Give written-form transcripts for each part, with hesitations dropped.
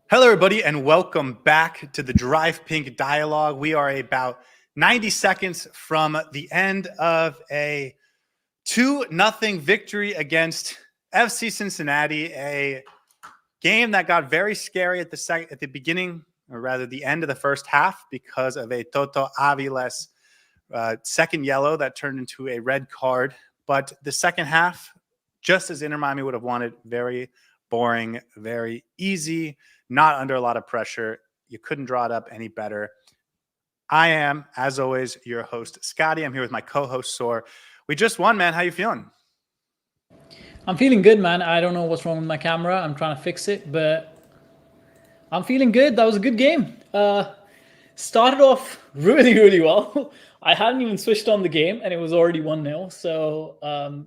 Hello, everybody, and welcome back to the Drive Pink Dialogue. We are about 90 seconds from the end of a 2-0 victory against FC Cincinnati, a game that got very scary at the beginning, or rather the end of the first half, because of a Toto Aviles second yellow that turned into a red card. But the second half, just as Inter Miami would have wanted, very boring, very easy, not under a lot of pressure. You couldn't draw it up any better. I am, as always, your host, Scotty. I'm here with my co-host, Saur. We just won, man. How you feeling? I'm feeling good, man. I don't know what's wrong with my camera. I'm trying to fix it, but I'm feeling good. That was a good game. Started off really well. I hadn't even switched on the game, and it was already 1-0. So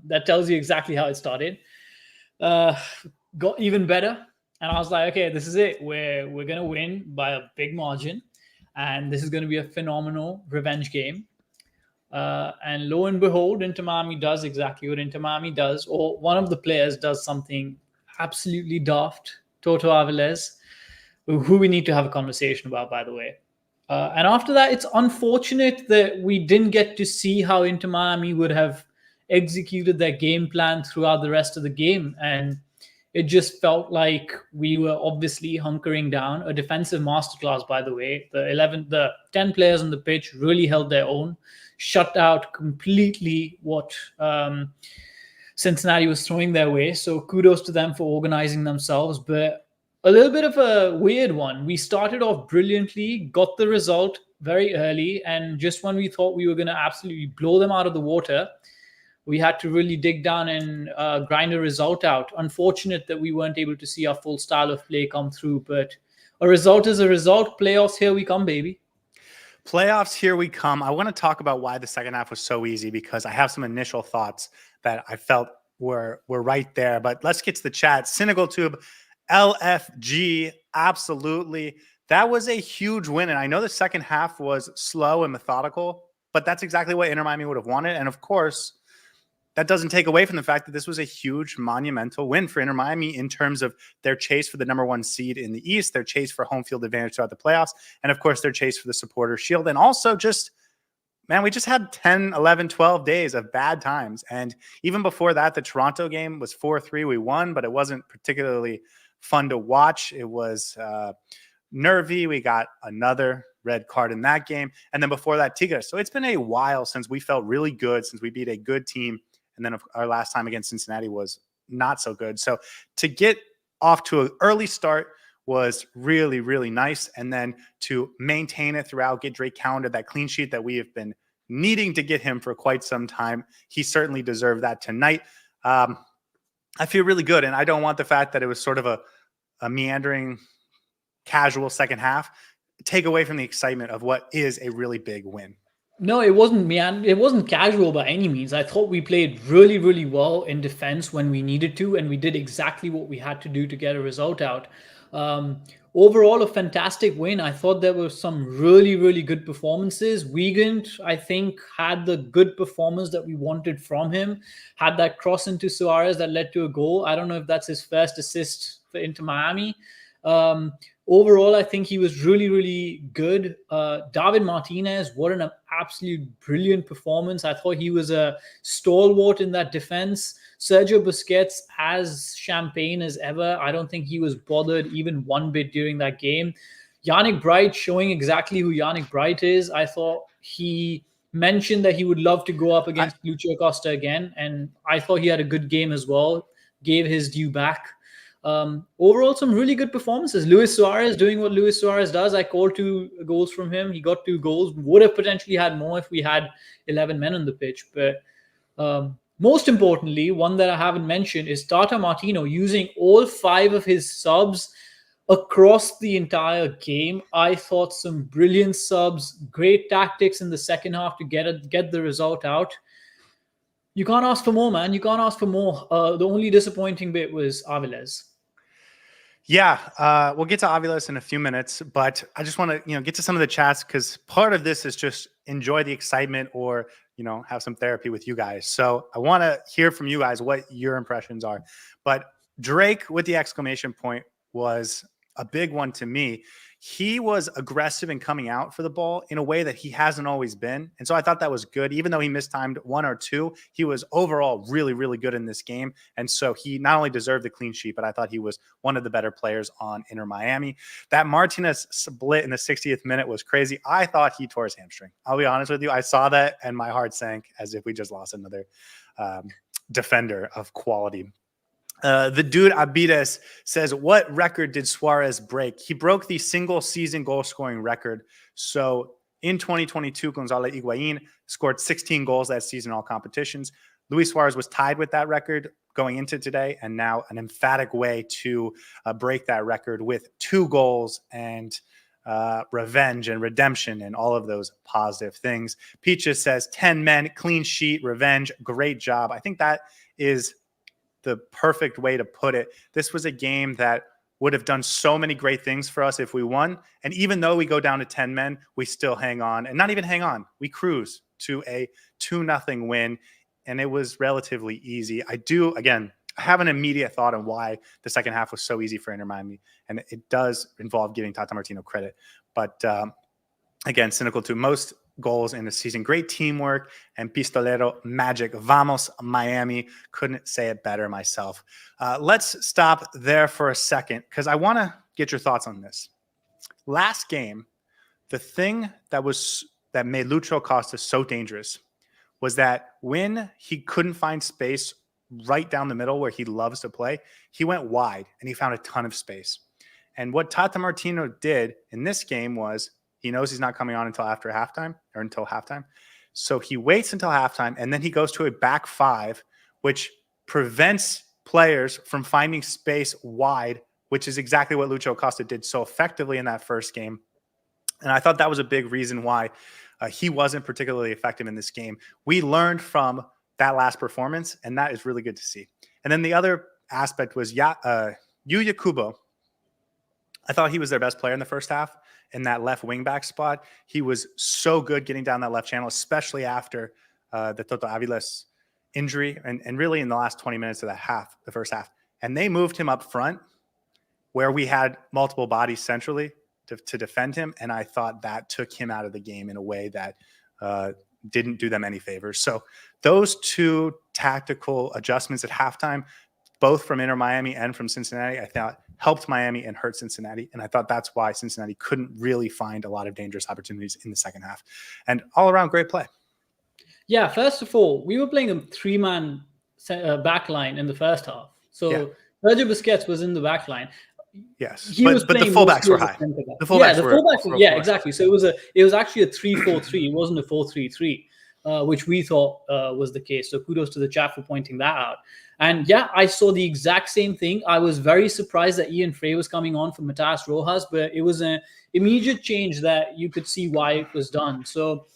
that tells you exactly how it started. Got even better, and I was like, okay, this is it. We're gonna win by a big margin, and this is gonna be a phenomenal revenge game. And lo and behold, Inter Miami does exactly what Inter Miami does, or one of the players does something absolutely daft. Toto Aviles, who we need to have a conversation about, by the way. And after that, it's unfortunate that we didn't get to see how Inter Miami would have executed their game plan throughout the rest of the game. And it just felt like we were obviously hunkering down. A defensive masterclass, by the way. The 10 players on the pitch really held their own, shut out completely what Cincinnati was throwing their way. So kudos to them for organizing themselves. But a little bit of a weird one. We started off brilliantly, got the result very early, and just when we thought we were going to absolutely blow them out of the water, we had to really dig down and grind a result out. Unfortunate that we weren't able to see our full style of play come through, but a result is a result. Playoffs, here we come, baby. Playoffs, here we come. I want to talk about why the second half was so easy, because I have some initial thoughts that I felt were right there. But let's get to the chat. Senegal Tube, LFG, absolutely. That was a huge win. And I know the second half was slow and methodical, but that's exactly what Inter Miami would have wanted. And of course, that doesn't take away from the fact that this was a huge, monumental win for Inter Miami in terms of their chase for the number one seed in the East, their chase for home field advantage throughout the playoffs, and of course, their chase for the supporter shield. And also just, man, we just had 10, 11, 12 days of bad times. And even before that, the Toronto game was 4-3. We won, but it wasn't particularly fun to watch. It was nervy. We got another red card in that game. And then before that, Tigres. So it's been a while since we felt really good, since we beat a good team. And then our last time against Cincinnati was not so good. So to get off to an early start was really, really nice. And then to maintain it throughout, get Drake Calendar that clean sheet that we have been needing to get him for quite some time. He certainly deserved that tonight. I feel really good. And I don't want the fact that it was sort of a meandering, casual second half take away from the excitement of what is a really big win. No, it wasn't, man. It wasn't casual by any means. I thought we played really well in defense when we needed to, and we did exactly what we had to do to get a result out. Overall, a fantastic win. I thought there were some really good performances. Wiegand, I think, had the good performance that we wanted from him. Had that cross into Suarez that led to a goal. I don't know if that's his first assist for Inter Miami. Overall, I think he was really good. David Martinez, what an absolute brilliant performance. I thought he was a stalwart in that defense. Sergio Busquets, as champagne as ever. I don't think he was bothered even one bit during that game. Yannick Bright showing exactly who Yannick Bright is. I thought he mentioned that he would love to go up against Lucio Costa again, and I thought he had a good game as well. Gave his due back. Overall, some really good performances. Luis Suarez doing what Luis Suarez does. I called 2 goals from him. He got 2 goals. Would have potentially had more if we had 11 men on the pitch. But most importantly, one that I haven't mentioned is Tata Martino using all 5 of his subs across the entire game. I thought some brilliant subs, great tactics in the second half to get the result out. You can't ask for more, man. You can't ask for more. The only disappointing bit was Aviles. Yeah, we'll get to Aviles in a few minutes, but I just want to, get to some of the chats, because part of this is just enjoy the excitement or, have some therapy with you guys. So I want to hear from you guys what your impressions are. But Drake with the exclamation point was a big one to me. He was aggressive in coming out for the ball in a way that he hasn't always been. And so I thought that was good. Even though he mistimed one or two, he was overall really, really good in this game. And so he not only deserved the clean sheet, but I thought he was one of the better players on Inter Miami. That Martinez split in the 60th minute was crazy. I thought he tore his hamstring. I'll be honest with you. I saw that and my heart sank as if we just lost another defender of quality. The dude Aviles says, what record did Suarez break? He broke the single season goal scoring record. So in 2022, Gonzalo Higuain scored 16 goals that season in all competitions. Luis Suarez was tied with that record going into today, and now an emphatic way to break that record with 2 goals and revenge and redemption and all of those positive things. Peaches says 10 men, clean sheet, revenge, great job. I think that is the perfect way to put it. This was a game that would have done so many great things for us if we won. And even though we go down to 10 men, we still hang on, and not even hang on. We cruise to a 2-0 win, and it was relatively easy. I have an immediate thought on why the second half was so easy for Inter Miami, and it does involve giving Tata Martino credit. But again, cynical to most goals in the season. Great teamwork and pistolero magic. Vamos, Miami. Couldn't say it better myself. Let's stop there for a second because I want to get your thoughts on this. Last game, the thing that made Lucho Costa so dangerous was that when he couldn't find space right down the middle where he loves to play, he went wide and he found a ton of space. And what Tata Martino did in this game was he knows he's not coming on until after halftime or until halftime. So he waits until halftime and then he goes to a back 5, which prevents players from finding space wide, which is exactly what Lucho Costa did so effectively in that first game. And I thought that was a big reason why he wasn't particularly effective in this game. We learned from that last performance, and that is really good to see. And then the other aspect was Yuya Kubo. I thought he was their best player in the first half in that left wing back spot. He was so good getting down that left channel, especially after the Toto Aviles injury and really in the last 20 minutes of the first half. And they moved him up front where we had multiple bodies centrally to defend him. And I thought that took him out of the game in a way that didn't do them any favors. So those 2 tactical adjustments at halftime, both from Inter Miami and from Cincinnati, I thought helped Miami and hurt Cincinnati. And I thought that's why Cincinnati couldn't really find a lot of dangerous opportunities in the second half. And all around great play. Yeah, first of all, we were playing a 3-man back line in the first half. So Sergio Busquets was in the back line. Yes, but the fullbacks were high. The fullbacks were exactly. So it was actually a 3-4-3. It wasn't a 4-3-3, which we thought was the case. So kudos to the chat for pointing that out. And yeah, I saw the exact same thing. I was very surprised that Ian Frey was coming on for Matas Rojas, but it was an immediate change that you could see why it was done. So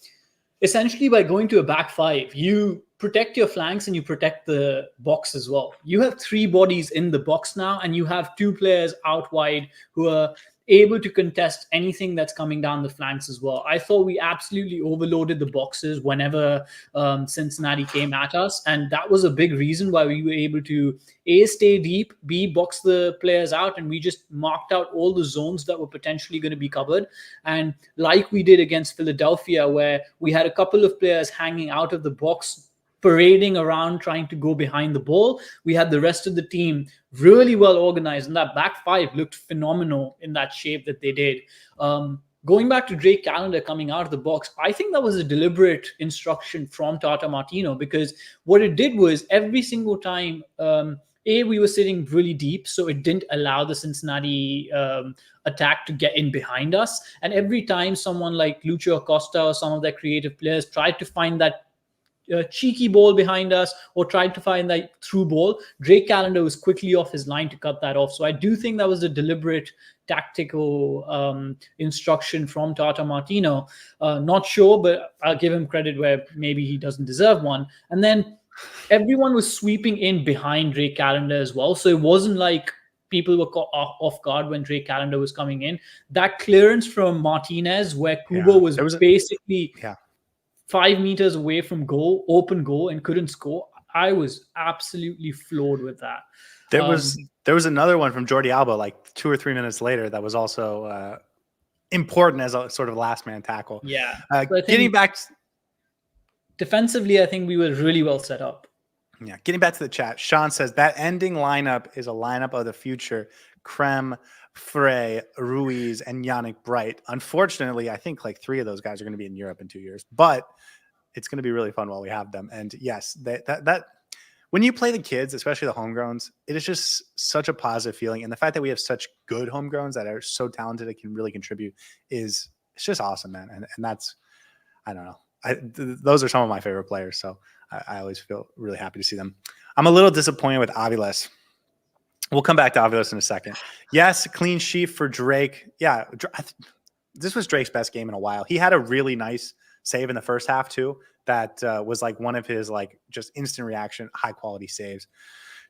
essentially, by going to a back 5, you protect your flanks and you protect the box as well. You have 3 bodies in the box now, and you have 2 players out wide who are able to contest anything that's coming down the flanks as well. I thought we absolutely overloaded the boxes whenever Cincinnati came at us, and that was a big reason why we were able to A, stay deep, B, box the players out, and we just marked out all the zones that were potentially going to be covered. And like we did against Philadelphia, where we had a couple of players hanging out of the box, parading around trying to go behind the ball, we had the rest of the team really well organized, and that back 5 looked phenomenal in that shape that they did. Going back to Drake Callender coming out of the box, I think that was a deliberate instruction from Tata Martino, because what it did was every single time, we were sitting really deep, so it didn't allow the Cincinnati attack to get in behind us. And every time someone like Lucho Acosta or some of their creative players tried to find that cheeky ball behind us or tried to find that through ball, Drake Callender was quickly off his line to cut that off. So I do think that was a deliberate tactical instruction from Tata Martino. Not sure, but I'll give him credit where maybe he doesn't deserve one. And then everyone was sweeping in behind Drake Callender as well. So it wasn't like people were caught off guard when Drake Callender was coming in. That clearance from Martinez where Kubo was basically 5 meters away from goal, open goal, and couldn't score. I was absolutely floored with that. There was another one from Jordi Alba like 2 or 3 minutes later that was also important as a sort of last man tackle. Yeah. So Getting back defensively, I think we were really well set up. Yeah, getting back to the chat, Sean says that ending lineup is a lineup of the future. Krem, Frey, Ruiz, and Yannick Bright. Unfortunately, I think like 3 of those guys are going to be in Europe in 2 years, but it's going to be really fun while we have them. And yes, that when you play the kids, especially the homegrowns, it is just such a positive feeling. And the fact that we have such good homegrowns that are so talented that can really contribute it's just awesome, man. And that's, I don't know. Those are some of my favorite players. So I always feel really happy to see them. I'm a little disappointed with Aviles. We'll come back to Aviles in a second. Yes, clean sheet for Drake. Yeah, this was Drake's best game in a while. He had a really nice save in the first half too. That was like one of his like just instant reaction, high quality saves.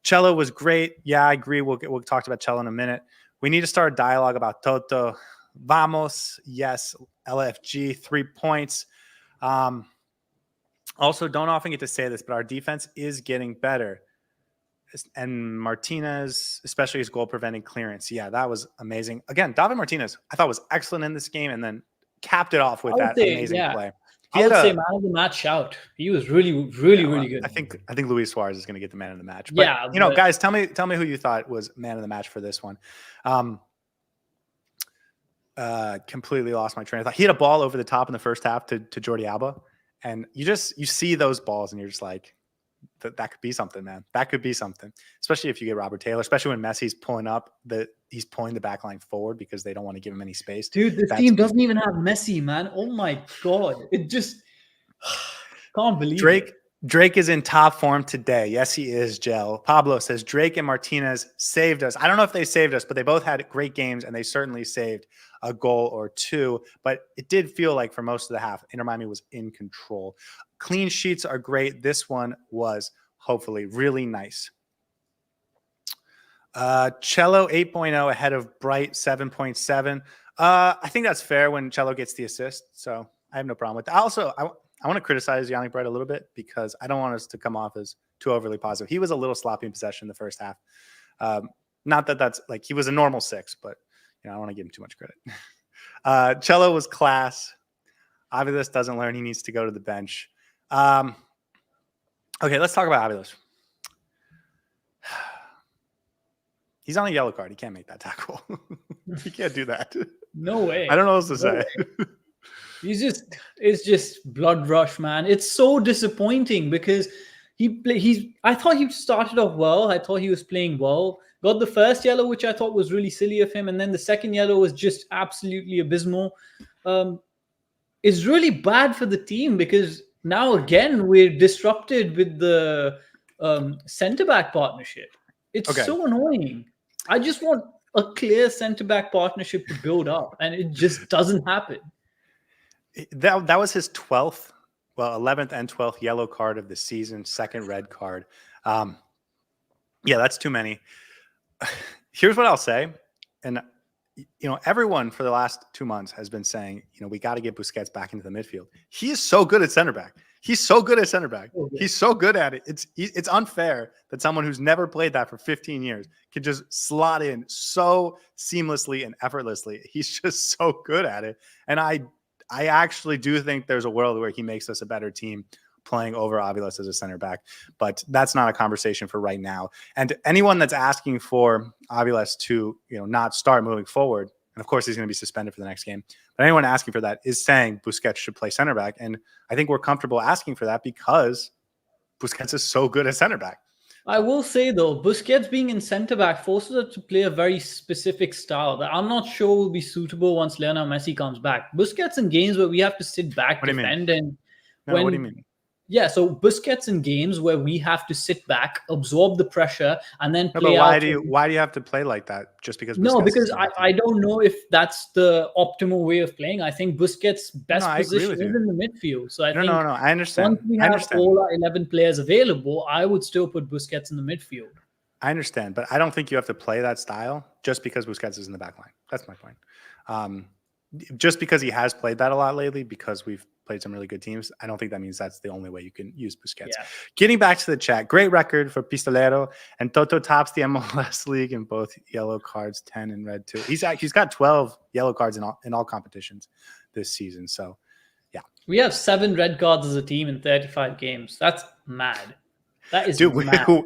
Cello was great. Yeah, I agree. We'll talk about Cello in a minute. We need to start a dialogue about Toto. Vamos. Yes, LFG 3 points. Also, don't often get to say this, but our defense is getting better. And Martinez, especially his goal preventing clearance. Yeah, that was amazing. Again, David Martinez, I thought was excellent in this game and then capped it off with that amazing play. I would say man of the match shout. He was really good. I think Luis Suarez is going to get the man of the match. But, guys, tell me who you thought was man of the match for this one. Completely lost my train of thought. He had a ball over the top in the first half to Jordi Alba, and you see those balls and you're just like, that could be something, man. That could be something, especially if you get Robert Taylor, especially when Messi's pulling up he's pulling the back line forward because they don't want to give him any space. Dude, this team doesn't even have Messi, man. Oh my God. It just can't believe Drake is in top form today. Yes, he is, Gel. Pablo says Drake and Martinez saved us. I don't know if they saved us, but they both had great games and they certainly saved a goal or 2. But it did feel like for most of the half, Inter Miami was in control. Clean sheets are great. This one was hopefully really nice. Cello 8.0 ahead of Bright 7.7. I think that's fair when Cello gets the assist. So I have no problem with that. Also, I want to criticize Yannick Bright a little bit because I don't want us to come off as too overly positive. He was a little sloppy in possession in the first half. Not that that's like he was a normal 6, but I don't want to give him too much credit. Cello was class. Aviles doesn't learn. He needs to go to the bench. Okay, let's talk about Aviles. He's on a yellow card. He can't make that tackle. He can't do that. No way. I don't know what else to say. It's just blood rush, man. It's so disappointing because I thought he started off well. I thought he was playing well. Got the first yellow, which I thought was really silly of him, and then the second yellow was just absolutely abysmal. It's really bad for the team because now again we're disrupted with the center back partnership. It's so annoying. I just want a clear center back partnership to build up, and it just doesn't happen. That was his 12th, 11th and 12th yellow card of the season, second red card. Yeah, that's too many. Here's what I'll say. And, everyone for the last 2 months has been saying, we got to get Busquets back into the midfield. He is so good at center back. He's so good at center back. He's so good at it. It's unfair that someone who's never played that for 15 years can just slot in so seamlessly and effortlessly. He's just so good at it. And I actually do think there's a world where he makes us a better team playing over Aviles as a center back, but that's not a conversation for right now. And anyone that's asking for Aviles to, not start moving forward, and of course he's going to be suspended for the next game, but anyone asking for that is saying Busquets should play center back. And I think we're comfortable asking for that because Busquets is so good at center back. I will say though, Busquets being in centre back forces us to play a very specific style that I'm not sure will be suitable once Lionel Messi comes back. Busquets in games where we have to sit back, defend, and what do you mean? Yeah, so Busquets in games where we have to sit back, absorb the pressure, and then play why do you have to play like that? Just because? No, because I don't know if that's the optimal way of playing. I think Busquets' best position is in the midfield. So I think I understand. Once we have all our 11 players available, I would still put Busquets in the midfield. I understand, but I don't think you have to play that style just because Busquets is in the back line. That's my point. Just because he has played that a lot lately, because we've played some really good teams. I don't think that means that's the only way you can use Busquets. Yeah. Getting back to the chat, great record for Pistolero, and Toto tops the MLS league in both yellow cards, 10 and red 2. He's got 12 yellow cards in all competitions this season. So, yeah. We have 7 red cards as a team in 35 games. That's mad. That is mad.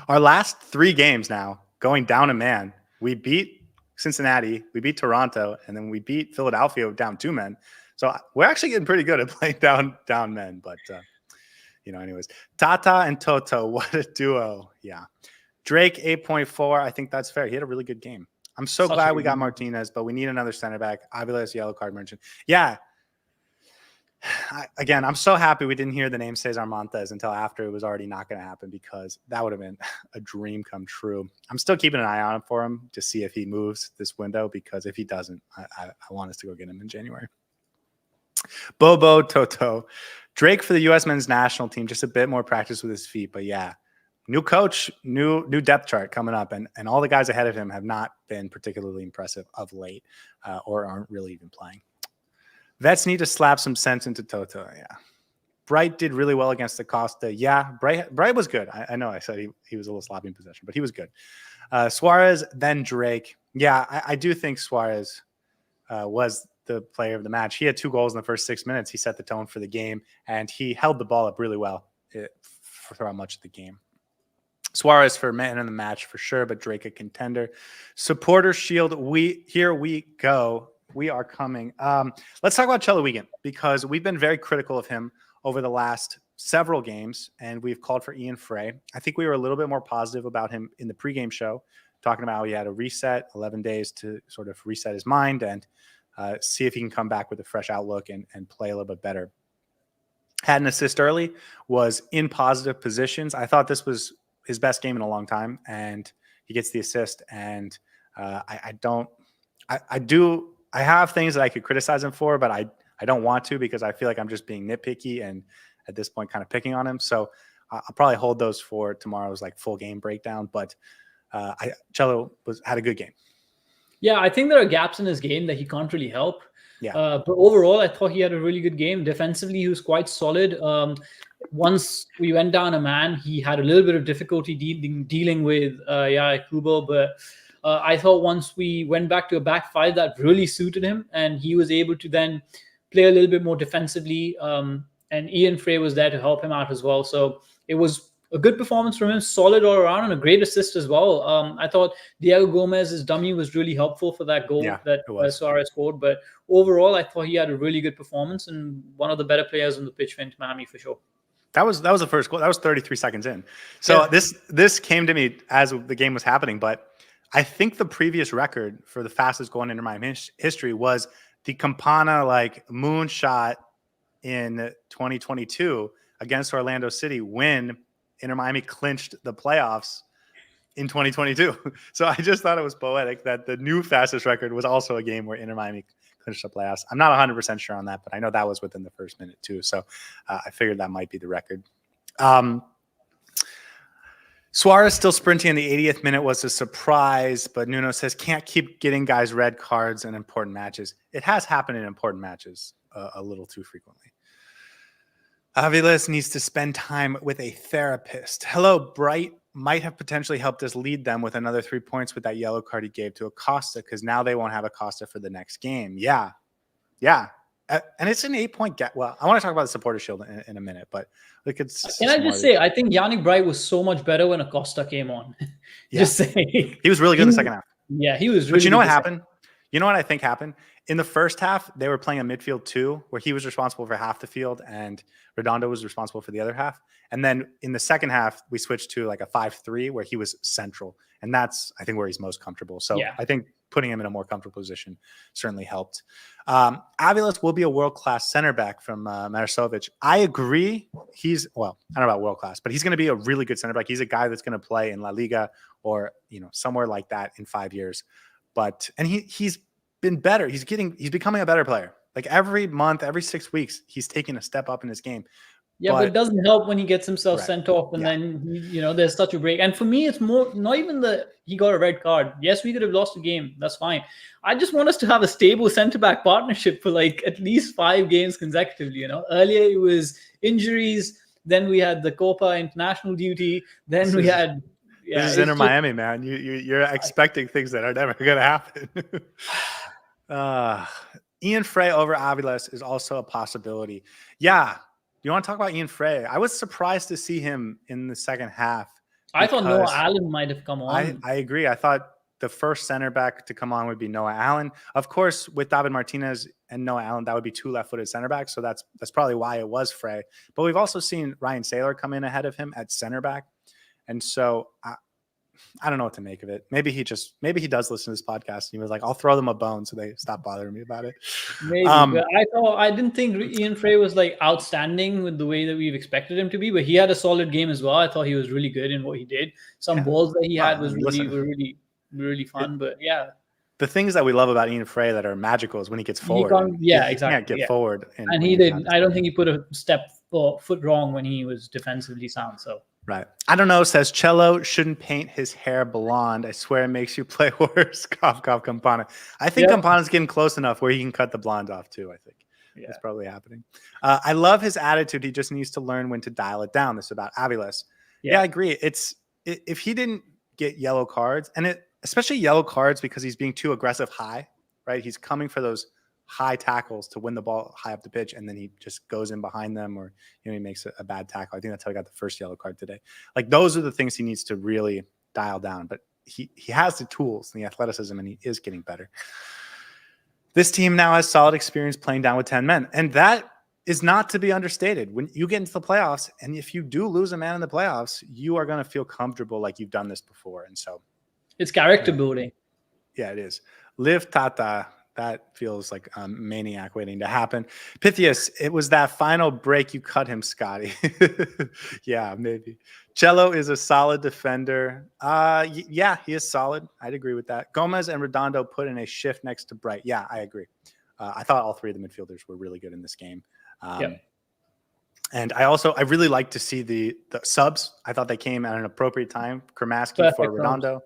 Our last 3 games now, going down a man, we beat Cincinnati, we beat Toronto, and then we beat Philadelphia down 2 men. So we're actually getting pretty good at playing down men. But, anyways. Tata and Toto, what a duo. Yeah. Drake, 8.4. I think that's fair. He had a really good game. I'm so glad we got Martinez, but we need another center back. Aviles, yellow card merchant. Yeah. Again, I'm so happy we didn't hear the name Cesar Montes until after it was already not going to happen, because that would have been a dream come true. I'm still keeping an eye on him for him to see if he moves this window, because if he doesn't, I want us to go get him in January. Bobo, Toto. Drake for the U.S. men's national team, just a bit more practice with his feet. But yeah, new coach, new depth chart coming up. And all the guys ahead of him have not been particularly impressive of late, or aren't really even playing. Vets need to slap some sense into Toto. Yeah. Bright did really well against Acosta. Yeah, Bright was good. I know I said he was a little sloppy in possession, but he was good. Suarez, then Drake. Yeah, I do think Suarez was the player of the match. He had 2 goals in the first 6 minutes. He set the tone for the game, and he held the ball up really well throughout much of the game. Suarez for man in the match for sure, but Drake a contender. Supporter Shield, here we go. We are coming. Let's talk about Chelo Wigan, because we've been very critical of him over the last several games, and we've called for Ian Frey. I think we were a little bit more positive about him in the pregame show, talking about how he had a reset, 11 days to sort of reset his mind and see if he can come back with a fresh outlook and play a little bit better. Had an assist early, was in positive positions. I thought this was his best game in a long time, and he gets the assist. And I have things that I could criticize him for, but I don't want to, because I feel like I'm just being nitpicky and at this point kind of picking on him. So I'll probably hold those for tomorrow's full game breakdown. But Chelo had a good game. Yeah, I think there are gaps in his game that he can't really help. Yeah. But overall, I thought he had a really good game. Defensively, he was quite solid. Once we went down a man, he had a little bit of difficulty dealing with Kubo, but I thought once we went back to a back 5, that really suited him, and he was able to then play a little bit more defensively. And Ian Frey was there to help him out as well. So it was a good performance from him, solid all around, and a great assist as well. I thought Diego Gomez's dummy was really helpful for that goal that Suarez scored. But overall, I thought he had a really good performance and one of the better players on the pitch for Inter Miami for sure. That was the first goal. That was 33 seconds in. So this came to me as the game was happening, but I think the previous record for the fastest goal in Inter Miami history was the Campana moonshot in 2022 against Orlando City when Inter Miami clinched the playoffs in 2022. So I just thought it was poetic that the new fastest record was also a game where Inter Miami clinched the playoffs. I'm not 100% sure on that, but I know that was within the first minute too. So I figured that might be the record. Suarez still sprinting in the 80th minute was a surprise, but Nuno says can't keep getting guys red cards in important matches. It has happened in important matches a little too frequently. Aviles needs to spend time with a therapist. Hello, Bright might have potentially helped us lead them with another 3 points with that yellow card he gave to Acosta, because now they won't have Acosta for the next game. Yeah. And it's an 8-point gap. Well, I want to talk about the supporter shield in a minute, but can I just say, I think Yannick Bright was so much better when Acosta came on. Just saying. He was really good in the second half. Yeah, he was really good. But you know what happened? You know what I think happened? In the first half, they were playing a midfield 2, where he was responsible for half the field and Redondo was responsible for the other half. And then in the second half, we switched to a 5-3 where he was central. And that's, I think, where he's most comfortable. So I think putting him in a more comfortable position certainly helped. Aviles will be a world-class center back from Marasovic. I agree. I don't know about world-class, but he's going to be a really good center back. He's a guy that's going to play in La Liga or somewhere like that in 5 years. And he's been better. He's becoming a better player. Every month, every 6 weeks, he's taking a step up in his game. Yeah, but it doesn't help when he gets himself Right. sent off and then, there's such a break. And for me, it's more not even that he got a red card. Yes, we could have lost the game. That's fine. I just want us to have a stable centre-back partnership for like at least 5 games consecutively. Earlier it was injuries. Then we had the Copa international duty. Then we had... Yeah, this is Inter Miami, man. You're expecting things that are never going to happen. Ian Frey over Aviles is also a possibility. Yeah. You want to talk about Ian Frey? I was surprised to see him in the second half. I thought Noah Allen might have come on. I agree. I thought the first center back to come on would be Noah Allen. Of course, with David Martinez and Noah Allen, that would be 2 left-footed center backs. So that's probably why it was Frey. But we've also seen Ryan Saylor come in ahead of him at center back. And so I don't know what to make of it. Maybe he does listen to this podcast. He was like, I'll throw them a bone so they stop bothering me about it. Maybe. But I didn't think Ian Frey was like outstanding with the way that we've expected him to be, but he had a solid game as well. I thought he was really good in what he did. Some balls that he had was really fun. But yeah. The things that we love about Ian Frey that are magical is when he gets forward. He can't get forward. And he did. I don't think he put a foot wrong when he was defensively sound. So. Right. I don't know, says Cello shouldn't paint his hair blonde. I swear it makes you play worse. Cough, cough, Campana. I think Campana's getting close enough where he can cut the blonde off too, I think. Yeah. That's probably happening. I love his attitude. He just needs to learn when to dial it down. This is about Aviles. Yeah, I agree. If he didn't get yellow cards, and especially yellow cards because he's being too aggressive high, right? He's coming for those high tackles to win the ball high up the pitch, and then he just goes in behind them, or he makes a bad tackle. I think that's how he got the first yellow card today. Like, those are the things he needs to really dial down. But he has the tools and the athleticism, and he is getting better. This team now has solid experience playing down with 10 men, and that is not to be understated. When you get into the playoffs, and if you do lose a man in the playoffs, you are going to feel comfortable like you've done this before. And so it's character building. Yeah, it is. Live Tata. That feels like a maniac waiting to happen. Pythias, it was that final break you cut him, Scotty. Yeah, maybe. Cello is a solid defender. Yeah, he is solid. I'd agree with that. Gomez and Redondo put in a shift next to Bright. Yeah, I agree. I thought all 3 of the midfielders were really good in this game. And I really like to see the subs. I thought they came at an appropriate time. Kramaski for Redondo.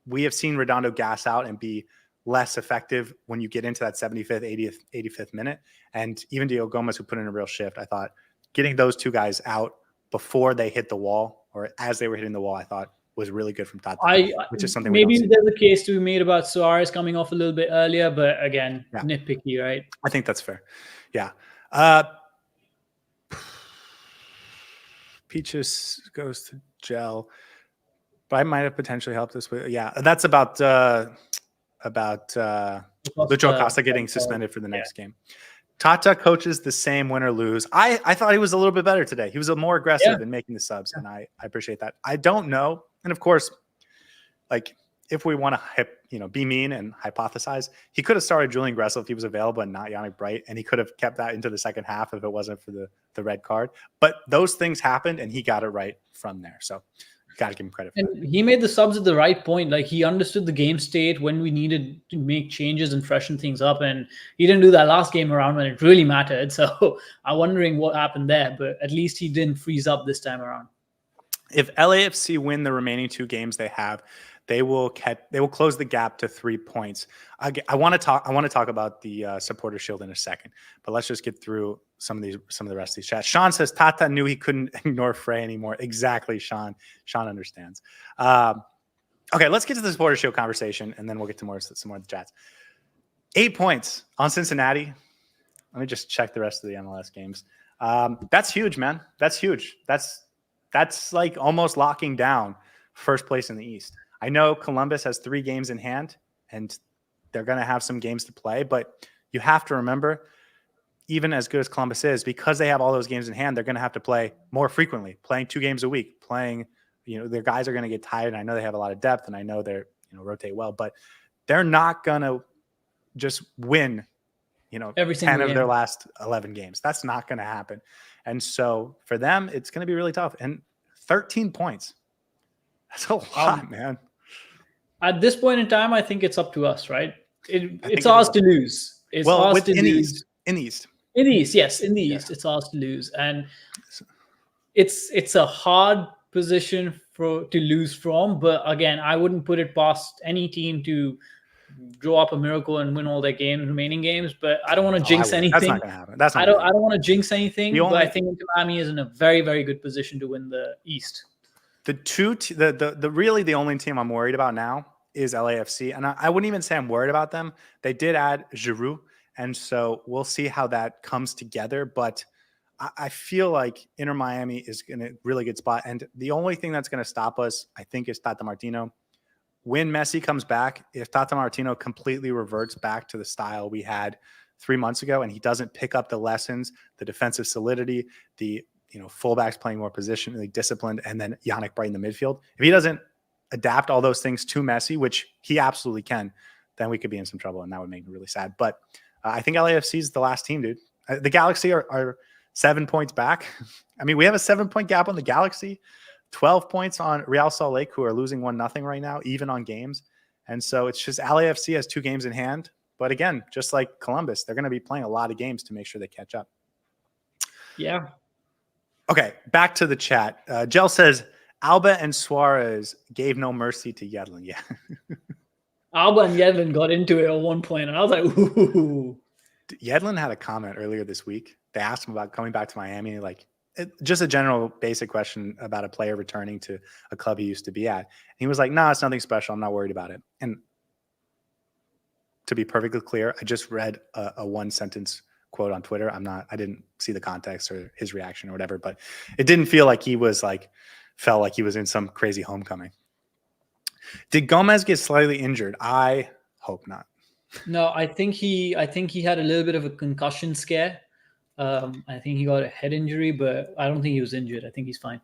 We have seen Redondo gas out and be less effective when you get into that 75th, 80th, 85th minute. And even Diego Gomez, who put in a real shift, I thought getting those 2 guys out before they hit the wall, or as they were hitting the wall, I thought was really good from Tata, which is something maybe there's a case to be made about Suarez coming off a little bit earlier, but again, nitpicky, right? I think that's fair. Yeah. Peaches goes to gel. But I might have potentially helped this with, that's about Lucho Acosta getting suspended for the next game. Tata coaches the same win or lose. I thought he was a little bit better today. He was more aggressive in making the subs, and I appreciate that. I don't know. And of course, like, if we want to be mean and hypothesize, he could have started Julian Gressel if he was available and not Yannick Bright, and he could have kept that into the second half if it wasn't for the red card. But those things happened, and he got it right from there. So got to give him credit for that. He made the subs at the right point. Like, he understood the game state when we needed to make changes and freshen things up. And he didn't do that last game around when it really mattered. So I'm wondering what happened there, but at least he didn't freeze up this time around. If LAFC win the remaining 2 games they have, they will close the gap to 3 points. I want to talk about the supporter shield in a second, but let's just get through some of the rest of these chats. Sean says Tata knew he couldn't ignore Frey anymore. Exactly, Sean. Sean understands. Okay, let's get to the supporter shield conversation, and then we'll get to some more of the chats. 8 points on Cincinnati. Let me just check the rest of the MLS games. That's huge, man. That's huge. That's like almost locking down first place in the East. I know Columbus has 3 games in hand, and they're going to have some games to play, but you have to remember, even as good as Columbus is, because they have all those games in hand, they're going to have to play more frequently, playing 2 games a week, their guys are going to get tired. And I know they have a lot of depth, and I know they're, rotate well, but they're not going to just win, every 10 of their last 11 games. That's not going to happen. And so for them, it's going to be really tough. And 13 points. That's a lot, man. At this point in time, I think it's up to us, right? It's ours to lose. It's ours to lose. In East. In the East, yes, in the Yeah. East, it's ours to lose, and it's a hard position to lose from. But again, I wouldn't put it past any team to draw up a miracle and win all their remaining games. But I don't want to Oh, I jinx wouldn't. That's anything. not going to happen. That's not I going don't to I happen. don't want to jinx The anything. But I only think Inter Miami is in a very, very good position to win the East. the really the only team I'm worried about now is LAFC, and I wouldn't even say I'm worried about them. They did add Giroud, and so we'll see how that comes together. But I feel like Inter Miami is in a really good spot, and the only thing that's going to stop us, I think, is Tata Martino. When Messi comes back, if Tata Martino completely reverts back to the style we had 3 months ago, and he doesn't pick up the lessons, the defensive solidity, the fullbacks playing more positionally disciplined, and then Yannick Bright in the midfield, if he doesn't adapt all those things to Messi, which he absolutely can, then we could be in some trouble, and that would make me really sad. But I think LAFC is the last team, dude. The Galaxy are 7 points back. I mean, we have a 7-point gap on the Galaxy. 12 points on Real Salt Lake, who are losing 1-0 right now, even on games. And so it's just LAFC has 2 games in hand. But again, just like Columbus, they're going to be playing a lot of games to make sure they catch up. Yeah. Okay, back to the chat. Gel says, Alba and Suarez gave no mercy to Yedlin. Yeah. Alba and Yedlin got into it at one point, and I was like, ooh. Yedlin had a comment earlier this week. They asked him about coming back to Miami, just a general basic question about a player returning to a club he used to be at. And he was like, no, it's nothing special. I'm not worried about it. And to be perfectly clear, I just read a 1-sentence quote on Twitter. I didn't see the context or his reaction or whatever, but it didn't feel like he was felt like he was in some crazy homecoming. Did Gomez get slightly injured? I hope not. No, I think he had a little bit of a concussion scare. I think he got a head injury, but I don't think he was injured. I think he's fine.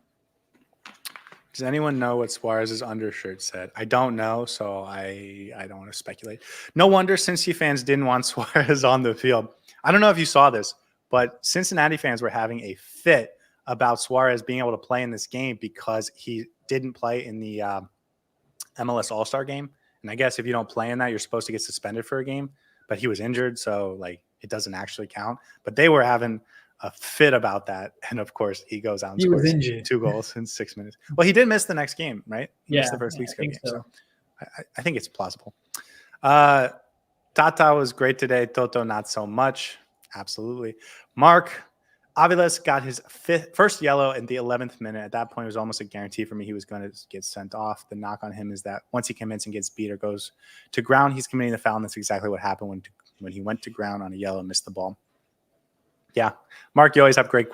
Does anyone know what Suarez's undershirt said? I don't know, so I don't want to speculate. No wonder Cincy fans didn't want Suarez on the field. I don't know if you saw this, but Cincinnati fans were having a fit about Suarez being able to play in this game because he didn't play in the MLS All-Star game. And I guess if you don't play in that, you're supposed to get suspended for a game. But he was injured, so it doesn't actually count. But they were having a fit about that. And of course, he goes out and scores 2 goals in 6 minutes. Well, he did miss the next game, right? He missed the first League game. So I think it's plausible. Tata was great today. Toto, not so much. Absolutely. Mark, Aviles got his first yellow in the 11th minute. At that point, it was almost a guarantee for me he was going to get sent off. The knock on him is that once he commits and gets beat or goes to ground, he's committing the foul, and that's exactly what happened when he went to ground on a yellow and missed the ball. Yeah. Mark, you always have great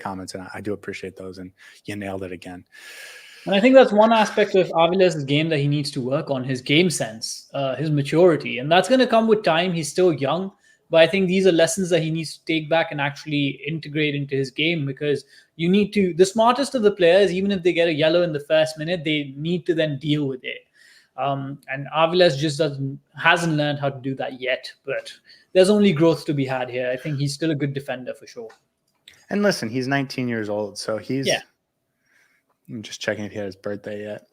comments, and I do appreciate those, and you nailed it again. And I think that's one aspect of Aviles' game that he needs to work on, his game sense, his maturity. And that's going to come with time. He's still young. But I think these are lessons that he needs to take back and actually integrate into his game, because the smartest of the players, even if they get a yellow in the first minute, they need to then deal with it. And Aviles just hasn't learned how to do that yet. But there's only growth to be had here. I think he's still a good defender for sure. And listen, he's 19 years old, so I'm just checking if he had his birthday yet.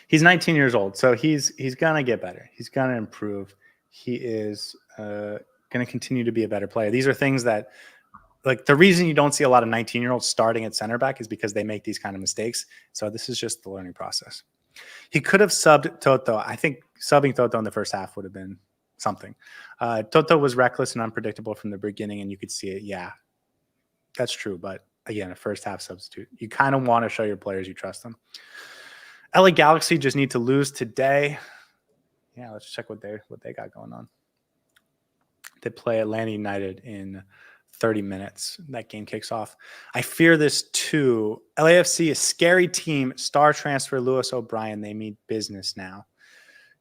He's 19 years old, so he's gonna get better. He's gonna improve. He is going to continue to be a better player. These are things that, the reason you don't see a lot of 19-year-olds starting at center back is because they make these kind of mistakes. So this is just the learning process. He could have subbed Toto. I think subbing Toto in the first half would have been something. Toto was reckless and unpredictable from the beginning, and you could see it. Yeah, that's true. But again, a first half substitute. You kind of want to show your players you trust them. LA Galaxy just need to lose today. Yeah, let's check what they got going on. They play Atlanta United in 30 minutes. That game kicks off. I fear this too. LAFC, a scary team. Star transfer Lewis O'Brien. They mean business now.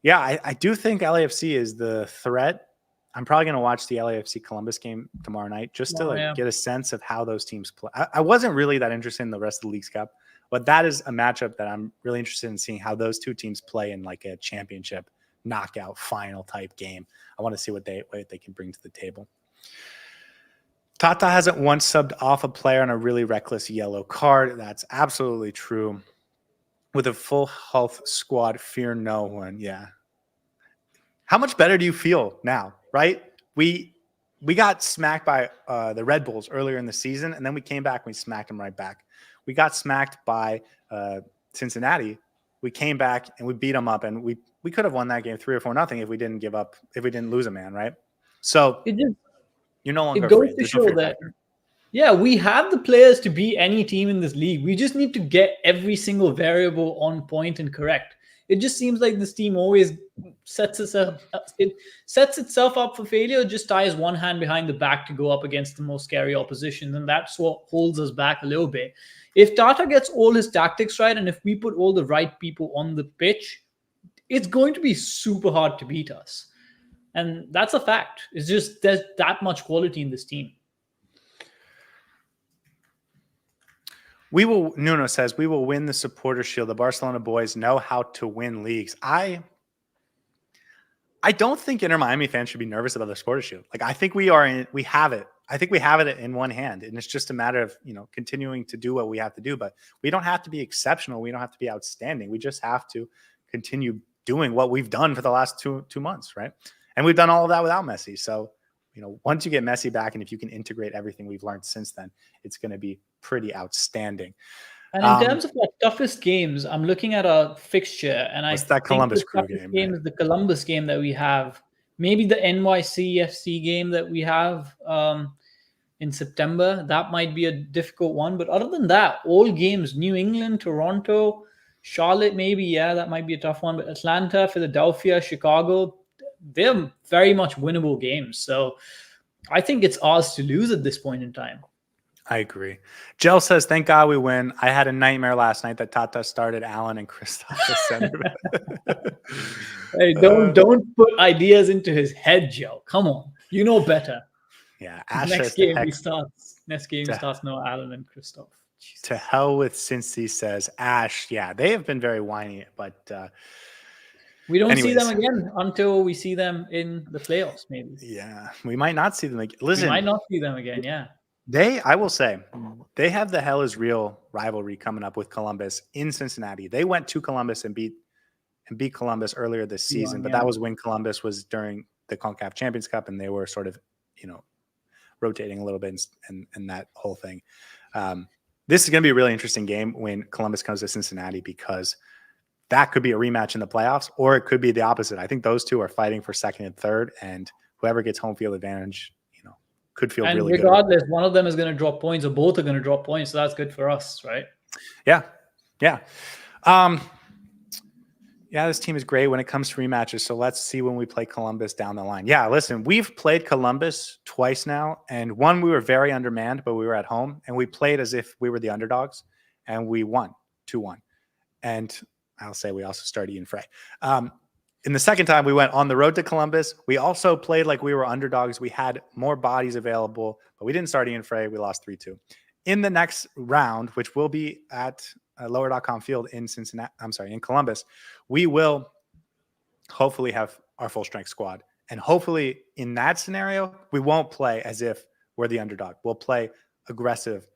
Yeah, I do think LAFC is the threat. I'm probably going to watch the LAFC Columbus game tomorrow night just to get a sense of how those teams play. I wasn't really that interested in the rest of the League's Cup, but that is a matchup that I'm really interested in seeing how those two teams play in a championship knockout final type game. I want to see what they can bring to the table. Tata hasn't once subbed off a player on a really reckless yellow card. That's absolutely true. With a full health squad, fear no one. Yeah. How much better do you feel now, right? We we got smacked by the Red Bulls earlier in the season, and then we came back and we smacked them right back. We got smacked by Cincinnati. We came back and we beat them up, and we could have won that game 3 or 4-0 if we didn't give up, if we didn't lose a man, right? So you're no longer it goes afraid. to show that, yeah, we have the players to beat any team in this league. We just need to get every single variable on point and correct. It just seems like this team always sets itself up for failure, just ties one hand behind the back to go up against the most scary opposition. And that's what holds us back a little bit. If Tata gets all his tactics right, and if we put all the right people on the pitch, it's going to be super hard to beat us. And that's a fact. It's just there's that much quality in this team. Nuno says, we will win the Supporter Shield. The Barcelona boys know how to win leagues. I don't think Inter Miami fans should be nervous about the Supporter Shield. Like, I think we have it. I think we have it in one hand, and it's just a matter of, continuing to do what we have to do. But we don't have to be exceptional. We don't have to be outstanding. We just have to continue doing what we've done for the last two months, right? And we've done all of that without Messi. So, once you get Messi back, and if you can integrate everything we've learned since then, it's going to be pretty outstanding. And in terms of our toughest games, I'm looking at a fixture, and I that Columbus Crew game is the Columbus game that we have. Maybe the NYC FC game that we have in September. That might be a difficult one. But other than that, all games, New England, Toronto, Charlotte, maybe, yeah, that might be a tough one. But Atlanta, Philadelphia, Chicago, they're very much winnable games. So I think it's ours to lose at this point in time. I agree. Jell says, thank God we win. I had a nightmare last night that Tata started Allen and Christoph as center back. Hey, don't put ideas into his head, Joe. Come on. You know better. Yeah. Ash Next game he starts no Allen and Christoph. Jesus. To hell with Cincy, says Ash. Yeah, they have been very whiny, but we don't see them again until we see them in the playoffs, maybe. Yeah, we might not see them again. Listen, we might not see them again, yeah. I will say, they have the hell is real rivalry coming up with Columbus in Cincinnati. They went to Columbus and beat Columbus earlier this season, but that was when Columbus was during the CONCACAF Champions Cup, and they were sort of, rotating a little bit and that whole thing. This is going to be a really interesting game when Columbus comes to Cincinnati, because that could be a rematch in the playoffs, or it could be the opposite. I think those two are fighting for second and third, and whoever gets home field advantage, could feel really good. Regardless, one of them is going to drop points, or both are going to drop points. So that's good for us, right? Yeah. Yeah. This team is great when it comes to rematches. So let's see when we play Columbus down the line. Yeah, listen, we've played Columbus twice now, and one, we were very undermanned, but we were at home, and we played as if we were the underdogs, and we won 2-1. And I'll say we also started Ian Frey. In the second time we went on the road to Columbus, we also played like we were underdogs. We had more bodies available, but we didn't start Ian Frey. We lost 3-2. In the next round, which will be at lower.com field in Columbus, we will hopefully have our full strength squad. And hopefully in that scenario, we won't play as if we're the underdog. We'll play aggressive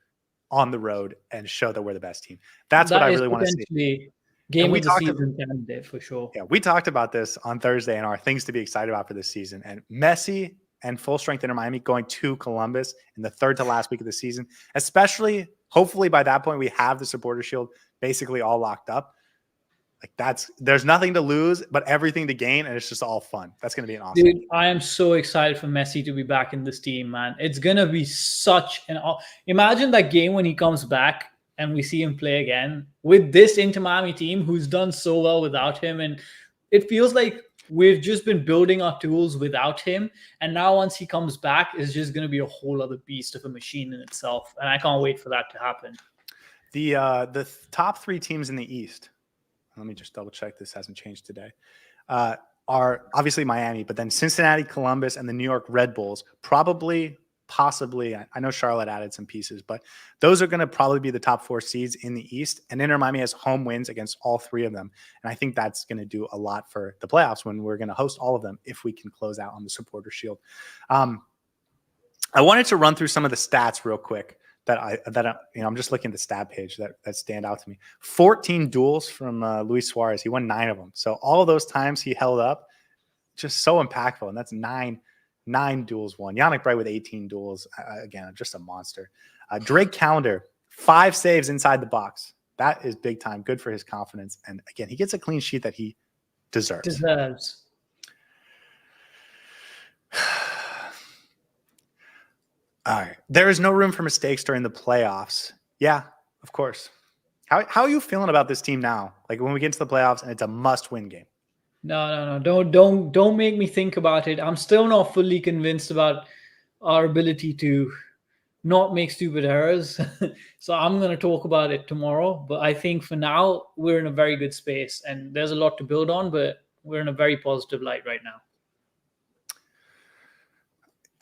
on the road and show that we're the best team. That's what I really want to see. Game of the season candidate for sure. Yeah, we talked about this on Thursday and our things to be excited about for this season. And Messi and full strength Inter Miami going to Columbus in the third to last week of the season, especially hopefully by that point we have the Supporter Shield basically all locked up. Like there's nothing to lose but everything to gain, and it's just all fun. That's going to be an awesome game. I am so excited for Messi to be back in this team, man. It's going to be such an imagine that game when he comes back and we see him play again with this Inter Miami team who's done so well without him. And it feels like we've just been building our tools without him. And now once he comes back, it's just going to be a whole other beast of a machine in itself. And I can't wait for that to happen. The top 3 teams in the East, let me just double check this hasn't changed today, are obviously Miami, but then Cincinnati, Columbus, and the New York Red Bulls, possibly, I know Charlotte added some pieces, but those are going to probably be the top 4 seeds in the East. And Inter Miami has home wins against all 3 of them. And I think that's going to do a lot for the playoffs when we're going to host all of them if we can close out on the Supporter Shield. I wanted to run through some of the stats real quick I'm just looking at the stat page that stand out to me. 14 duels from Luis Suarez. He won 9 of them. So all of those times he held up, just so impactful. And that's 9 9 duels won. Yannick Bright with 18 duels. Again, just a monster. Drake Calendar, 5 saves inside the box. That is big time. Good for his confidence. And again, he gets a clean sheet that he deserves. All right. There is no room for mistakes during the playoffs. Yeah, of course. How are you feeling about this team now? Like when we get into the playoffs and it's a must-win game. No. Don't make me think about it. I'm still not fully convinced about our ability to not make stupid errors. So I'm going to talk about it tomorrow. But I think for now, we're in a very good space and there's a lot to build on, but we're in a very positive light right now.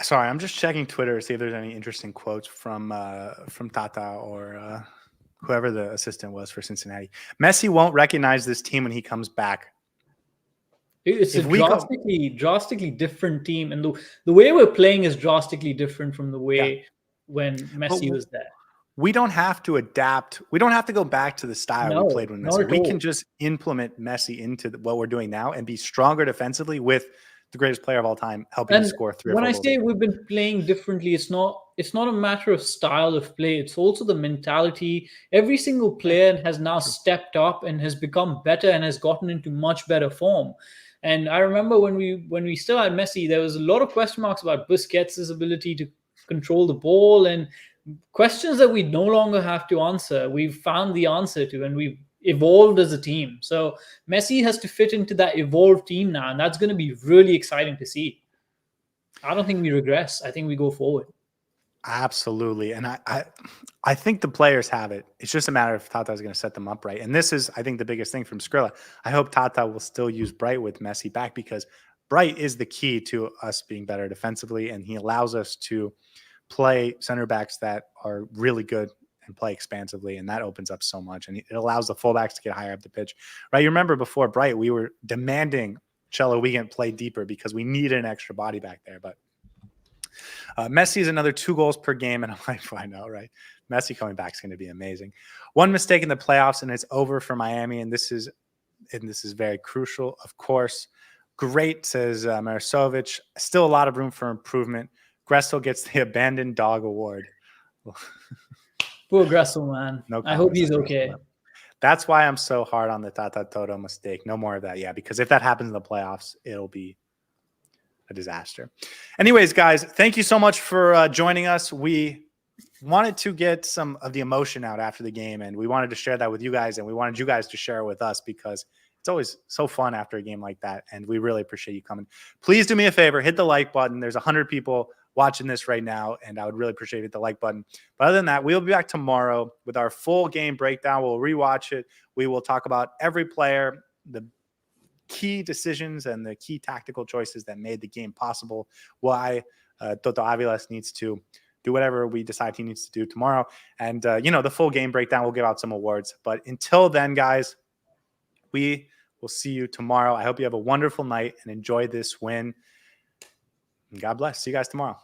Sorry, I'm just checking Twitter to see if there's any interesting quotes from Tata or whoever the assistant was for Cincinnati. Messi won't recognize this team when he comes back. It's a drastically different team, and the way we're playing is drastically different from the way when Messi was there. We don't have to adapt. We don't have to go back to the style we played when Messi. We can just implement Messi into what we're doing now and be stronger defensively with the greatest player of all time helping to score 3 or 4 goals. When I say goals. We've been playing differently, it's not a matter of style of play. It's also the mentality. Every single player has now stepped up and has become better and has gotten into much better form. And I remember when we still had Messi, there was a lot of question marks about Busquets' ability to control the ball and questions that we no longer have to answer. We've found the answer to, and we've evolved as a team. So Messi has to fit into that evolved team now, and that's going to be really exciting to see. I don't think we regress. I think we go forward. Absolutely. And I think the players have it. It's just a matter of Tata is going to set them up right. And this is, I think, the biggest thing from Skrilla. I hope Tata will still use Bright with Messi back, because Bright is the key to us being better defensively, and he allows us to play center backs that are really good and play expansively, and that opens up so much. And it allows the fullbacks to get higher up the pitch. Right? You remember before Bright, we were demanding Cello Wiegand play deeper because we needed an extra body back there, but Messi is another 2 goals per game, and I'm like, I know, right? Messi coming back is going to be amazing. One mistake in the playoffs, and it's over for Miami, and this is very crucial, of course. Great, says Marisovic. Still a lot of room for improvement. Gressel gets the abandoned dog award. Poor Gressel, man. No, I hope he's okay. That's why I'm so hard on the Tata Toto mistake. No more of that, yeah, because if that happens in the playoffs, it'll be a disaster. Anyways, guys, thank you so much for joining us. We wanted to get some of the emotion out after the game, and we wanted to share that with you guys, and we wanted you guys to share it with us, because it's always so fun after a game like that, and we really appreciate you coming. Please do me a favor, hit the like button. There's 100 people watching this right now, and I would really appreciate it. Hit the like button. But other than that, we'll be back tomorrow with our full game breakdown. We'll rewatch it. We will talk about every player, the key decisions and the key tactical choices that made the game possible, why Toto Aviles needs to do whatever we decide he needs to do tomorrow. And, the full game breakdown, we'll give out some awards. But until then, guys, we will see you tomorrow. I hope you have a wonderful night and enjoy this win. And God bless. See you guys tomorrow.